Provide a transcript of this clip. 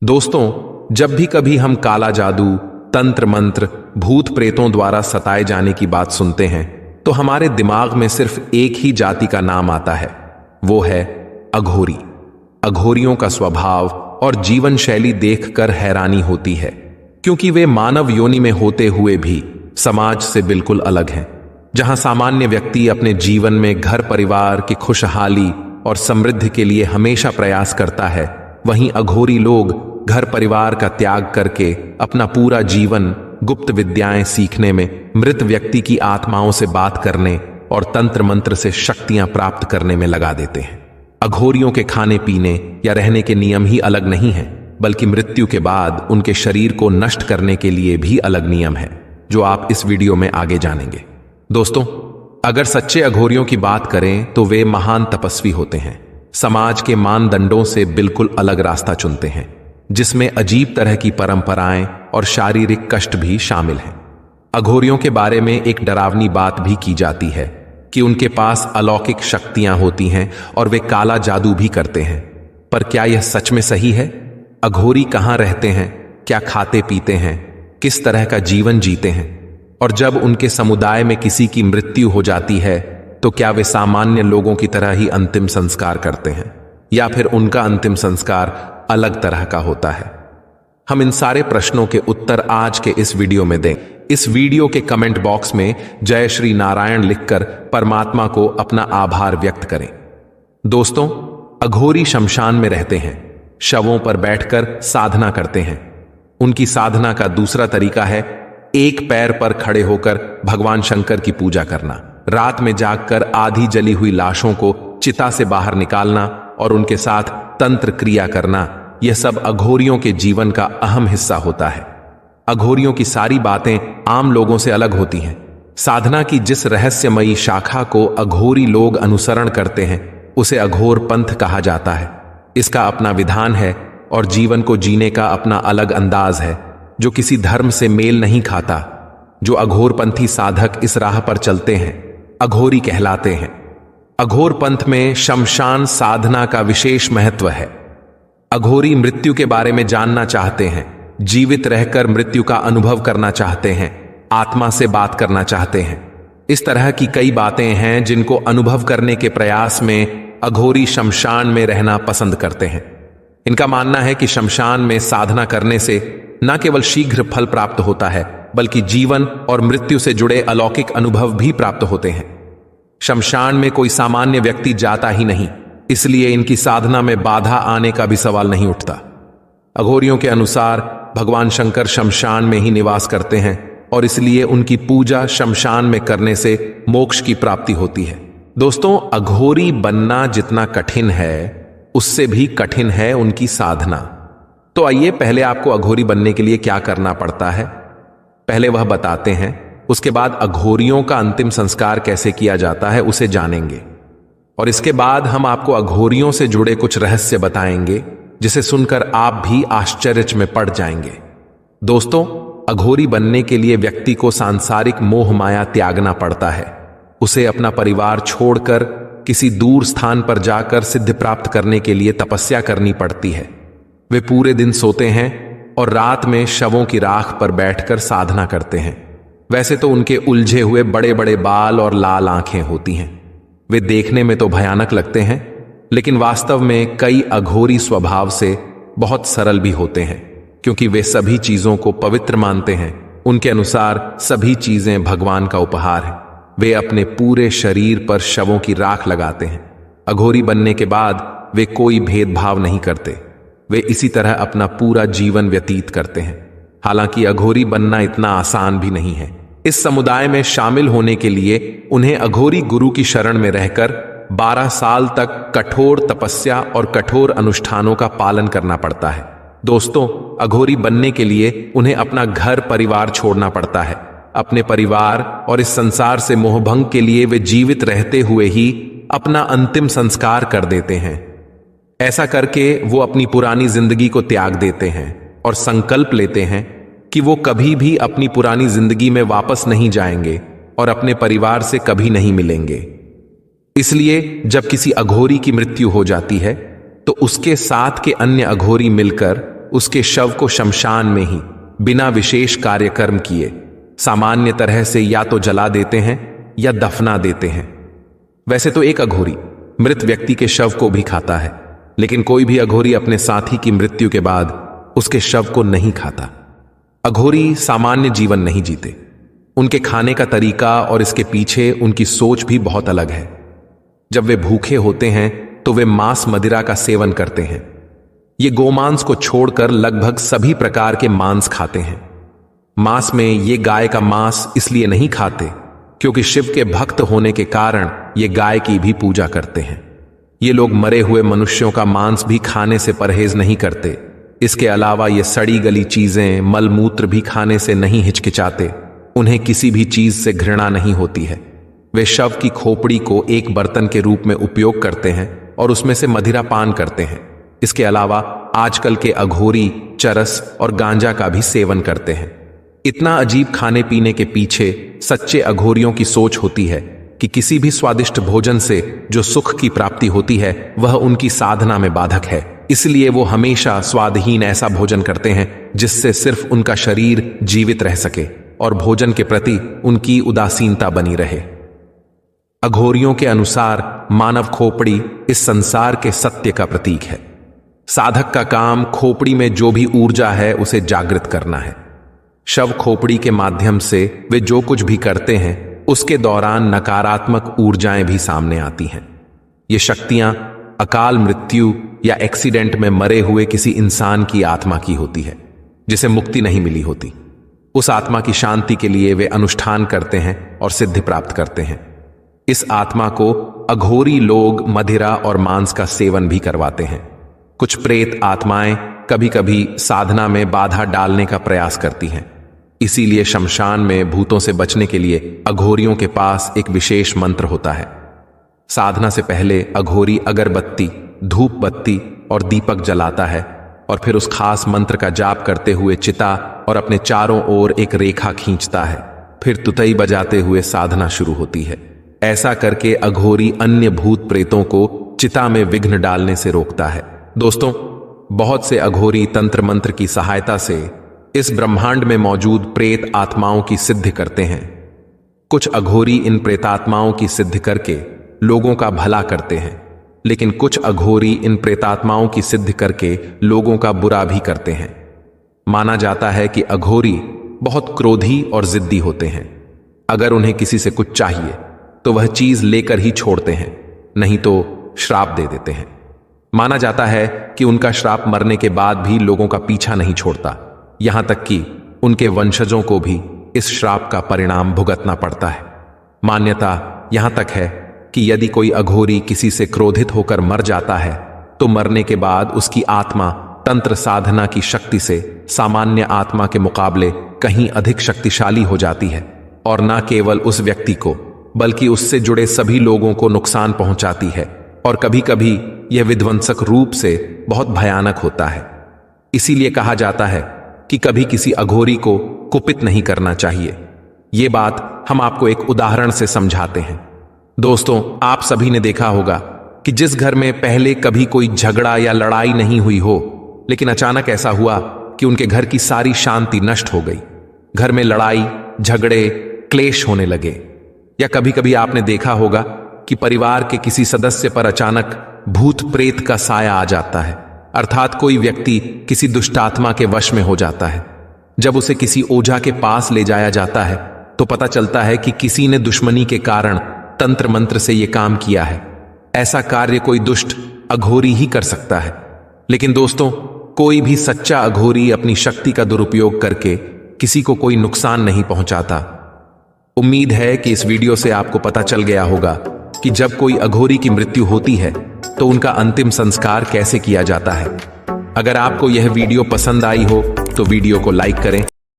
दोस्तों, जब भी कभी हम काला जादू, तंत्र मंत्र, भूत प्रेतों द्वारा सताए जाने की बात सुनते हैं तो हमारे दिमाग में सिर्फ एक ही जाति का नाम आता है, वो है अघोरी। अघोरियों का स्वभाव और जीवन शैली देखकर हैरानी होती है, क्योंकि वे मानव योनि में होते हुए भी समाज से बिल्कुल अलग हैं। जहां सामान्य व्यक्ति अपने जीवन में घर परिवार की खुशहाली और समृद्धि के लिए हमेशा प्रयास करता है, वहीं अघोरी लोग घर परिवार का त्याग करके अपना पूरा जीवन गुप्त विद्याएं सीखने में, मृत व्यक्ति की आत्माओं से बात करने और तंत्र मंत्र से शक्तियां प्राप्त करने में लगा देते हैं। अघोरियों के खाने पीने या रहने के नियम ही अलग नहीं हैं, बल्कि मृत्यु के बाद उनके शरीर को नष्ट करने के लिए भी अलग नियम है, जो आप इस वीडियो में आगे जानेंगे। दोस्तों, अगर सच्चे अघोरियों की बात करें तो वे महान तपस्वी होते हैं, समाज के मानदंडों से बिल्कुल अलग रास्ता चुनते हैं, जिसमें अजीब तरह की परंपराएं और शारीरिक कष्ट भी शामिल हैं। अघोरियों के बारे में एक डरावनी बात भी की जाती है कि उनके पास अलौकिक शक्तियां होती हैं और वे काला जादू भी करते हैं। पर क्या यह सच में सही है? अघोरी कहां रहते हैं, क्या खाते पीते हैं, किस तरह का जीवन जीते हैं, और जब उनके समुदाय में किसी की मृत्यु हो जाती है तो क्या वे सामान्य लोगों की तरह ही अंतिम संस्कार करते हैं, या फिर उनका अंतिम संस्कार अलग तरह का होता है? हम इन सारे प्रश्नों के उत्तर आज के इस वीडियो में दें। इस वीडियो के कमेंट बॉक्स में जय श्री नारायण लिखकर परमात्मा को अपना आभार व्यक्त करें। दोस्तों, अघोरी शमशान में रहते हैं, शवों पर बैठकर साधना करते हैं। उनकी साधना का दूसरा तरीका है एक पैर पर खड़े होकर भगवान शंकर की पूजा करना, रात में जागकर आधी जली हुई लाशों को चिता से बाहर निकालना और उनके साथ तंत्र क्रिया करना। यह सब अघोरियों के जीवन का अहम हिस्सा होता है। अघोरियों की सारी बातें आम लोगों से अलग होती हैं। साधना की जिस रहस्यमयी शाखा को अघोरी लोग अनुसरण करते हैं, उसे अघोर पंथ कहा जाता है। इसका अपना विधान है और जीवन को जीने का अपना अलग अंदाज है, जो किसी धर्म से मेल नहीं खाता। जो अघोरपंथी साधक इस राह पर चलते हैं, अघोरी कहलाते हैं। अघोर पंथ में शमशान साधना का विशेष महत्व है। अघोरी मृत्यु के बारे में जानना चाहते हैं, जीवित रहकर मृत्यु का अनुभव करना चाहते हैं, आत्मा से बात करना चाहते हैं। इस तरह की कई बातें हैं जिनको अनुभव करने के प्रयास में अघोरी शमशान में रहना पसंद करते हैं। इनका मानना है कि शमशान में साधना करने से न केवल शीघ्र फल प्राप्त होता है, बल्कि जीवन और मृत्यु से जुड़े अलौकिक अनुभव भी प्राप्त होते हैं। शमशान में कोई सामान्य व्यक्ति जाता ही नहीं, इसलिए इनकी साधना में बाधा आने का भी सवाल नहीं उठता। अघोरियों के अनुसार भगवान शंकर शमशान में ही निवास करते हैं और इसलिए उनकी पूजा शमशान में करने से मोक्ष की प्राप्ति होती है। दोस्तों, अघोरी बनना जितना कठिन है, उससे भी कठिन है उनकी साधना। तो आइए पहले आपको अघोरी बनने के लिए क्या करना पड़ता है, पहले वह बताते हैं। उसके बाद अघोरियों का अंतिम संस्कार कैसे किया जाता है उसे जानेंगे, और इसके बाद हम आपको अघोरियों से जुड़े कुछ रहस्य बताएंगे, जिसे सुनकर आप भी आश्चर्य में पड़ जाएंगे। दोस्तों, अघोरी बनने के लिए व्यक्ति को सांसारिक मोह माया त्यागना पड़ता है। उसे अपना परिवार छोड़कर किसी दूर स्थान पर जाकर सिद्धि प्राप्त करने के लिए तपस्या करनी पड़ती है। वे पूरे दिन सोते हैं और रात में शवों की राख पर बैठकर साधना करते हैं। वैसे तो उनके उलझे हुए बड़े बड़े बाल और लाल आंखें होती हैं। वे देखने में तो भयानक लगते हैं, लेकिन वास्तव में कई अघोरी स्वभाव से बहुत सरल भी होते हैं, क्योंकि वे सभी चीजों को पवित्र मानते हैं। उनके अनुसार सभी चीजें भगवान का उपहार है। वे अपने पूरे शरीर पर शवों की राख लगाते हैं। अघोरी बनने के बाद वे कोई भेदभाव नहीं करते। वे इसी तरह अपना पूरा जीवन व्यतीत करते हैं। हालांकि अघोरी बनना इतना आसान भी नहीं है। इस समुदाय में शामिल होने के लिए उन्हें अघोरी गुरु की शरण में रहकर 12 साल तक कठोर तपस्या और कठोर अनुष्ठानों का पालन करना पड़ता है। दोस्तों, अघोरी बनने के लिए उन्हें अपना घर परिवार छोड़ना पड़ता है। अपने परिवार और इस संसार से मोहभंग के लिए वे जीवित रहते हुए ही अपना अंतिम संस्कार कर देते हैं। ऐसा करके वो अपनी पुरानी जिंदगी को त्याग देते हैं और संकल्प लेते हैं कि वो कभी भी अपनी पुरानी जिंदगी में वापस नहीं जाएंगे और अपने परिवार से कभी नहीं मिलेंगे। इसलिए जब किसी अघोरी की मृत्यु हो जाती है तो उसके साथ के अन्य अघोरी मिलकर उसके शव को शमशान में ही बिना विशेष कार्यक्रम किए सामान्य तरह से या तो जला देते हैं या दफना देते हैं। वैसे तो एक अघोरी मृत व्यक्ति के शव को भी खाता है, लेकिन कोई भी अघोरी अपने साथी की मृत्यु के बाद उसके शव को नहीं खाता। अघोरी सामान्य जीवन नहीं जीते। उनके खाने का तरीका और इसके पीछे उनकी सोच भी बहुत अलग है। जब वे भूखे होते हैं तो वे मांस मदिरा का सेवन करते हैं। ये गोमांस को छोड़कर लगभग सभी प्रकार के मांस खाते हैं। मांस में ये गाय का मांस इसलिए नहीं खाते क्योंकि शिव के भक्त होने के कारण ये गाय की भी पूजा करते हैं। ये लोग मरे हुए मनुष्यों का मांस भी खाने से परहेज नहीं करते। इसके अलावा ये सड़ी गली चीजें, मलमूत्र भी खाने से नहीं हिचकिचाते। उन्हें किसी भी चीज से घृणा नहीं होती है। वे शव की खोपड़ी को एक बर्तन के रूप में उपयोग करते हैं और उसमें से मदिरा पान करते हैं। इसके अलावा आजकल के अघोरी चरस और गांजा का भी सेवन करते हैं। इतना अजीब खाने पीने के पीछे सच्चे अघोरियों की सोच होती है कि किसी भी स्वादिष्ट भोजन से जो सुख की प्राप्ति होती है वह उनकी साधना में बाधक है। इसलिए वो हमेशा स्वादहीन ऐसा भोजन करते हैं जिससे सिर्फ उनका शरीर जीवित रह सके और भोजन के प्रति उनकी उदासीनता बनी रहे। अघोरियों के अनुसार मानव खोपड़ी इस संसार के सत्य का प्रतीक है। साधक का काम खोपड़ी में जो भी ऊर्जा है उसे जागृत करना है। शव खोपड़ी के माध्यम से वे जो कुछ भी करते हैं उसके दौरान नकारात्मक ऊर्जाएं भी सामने आती हैं। ये शक्तियां अकाल मृत्यु या एक्सीडेंट में मरे हुए किसी इंसान की आत्मा की होती है जिसे मुक्ति नहीं मिली होती। उस आत्मा की शांति के लिए वे अनुष्ठान करते हैं और सिद्धि प्राप्त करते हैं। इस आत्मा को अघोरी लोग मदिरा और मांस का सेवन भी करवाते हैं। कुछ प्रेत आत्माएं कभी कभी साधना में बाधा डालने का प्रयास करती हैं। इसीलिए शमशान में भूतों से बचने के लिए अघोरियों के पास एक विशेष मंत्र होता है। साधना से पहले अघोरी अगरबत्ती, धूप बत्ती और दीपक जलाता है और फिर उस खास मंत्र का जाप करते हुए चिता और अपने चारों ओर एक रेखा खींचता है। फिर तुतई बजाते हुए साधना शुरू होती है। ऐसा करके अघोरी अन्य भूत प्रेतों को चिता में विघ्न डालने से रोकता है। दोस्तों, बहुत से अघोरी तंत्र मंत्र की सहायता से इस ब्रह्मांड में मौजूद प्रेत आत्माओं की सिद्धि करते हैं। कुछ अघोरी इन प्रेतात्माओं की सिद्धि करके लोगों का भला करते हैं, लेकिन कुछ अघोरी इन प्रेतात्माओं की सिद्धि करके लोगों का बुरा भी करते हैं। माना जाता है कि अघोरी बहुत क्रोधी और जिद्दी होते हैं। अगर उन्हें किसी से कुछ चाहिए तो वह चीज लेकर ही छोड़ते हैं, नहीं तो श्राप दे देते हैं। माना जाता है कि उनका श्राप मरने के बाद भी लोगों का पीछा नहीं छोड़ता, यहां तक कि उनके वंशजों को भी इस श्राप का परिणाम भुगतना पड़ता है। मान्यता यहां तक है कि यदि कोई अघोरी किसी से क्रोधित होकर मर जाता है तो मरने के बाद उसकी आत्मा तंत्र साधना की शक्ति से सामान्य आत्मा के मुकाबले कहीं अधिक शक्तिशाली हो जाती है और न केवल उस व्यक्ति को बल्कि उससे जुड़े सभी लोगों को नुकसान पहुंचाती है और कभी कभी यह विध्वंसक रूप से बहुत भयानक होता है। इसीलिए कहा जाता है कि कभी किसी अघोरी को कुपित नहीं करना चाहिए। ये बात हम आपको एक उदाहरण से समझाते हैं। दोस्तों, आप सभी ने देखा होगा कि जिस घर में पहले कभी कोई झगड़ा या लड़ाई नहीं हुई हो, लेकिन अचानक ऐसा हुआ कि उनके घर की सारी शांति नष्ट हो गई। घर में लड़ाई, झगड़े, क्लेश होने लगे। या कभी कभी आपने देखा होगा कि परिवार के किसी सदस्य पर अचानक भूत प्रेत का साया आ जाता है, अर्थात कोई व्यक्ति किसी दुष्टात्मा के वश में हो जाता है। जब उसे किसी ओझा के पास ले जाया जाता है तो पता चलता है कि किसी ने दुश्मनी के कारण तंत्र मंत्र से यह काम किया है। ऐसा कार्य कोई दुष्ट अघोरी ही कर सकता है। लेकिन दोस्तों, कोई भी सच्चा अघोरी अपनी शक्ति का दुरुपयोग करके किसी को कोई नुकसान नहीं पहुंचाता। उम्मीद है कि इस वीडियो से आपको पता चल गया होगा कि जब कोई अघोरी की मृत्यु होती है तो उनका अंतिम संस्कार कैसे किया जाता है। अगर आपको यह वीडियो पसंद आई हो तो वीडियो को लाइक करें,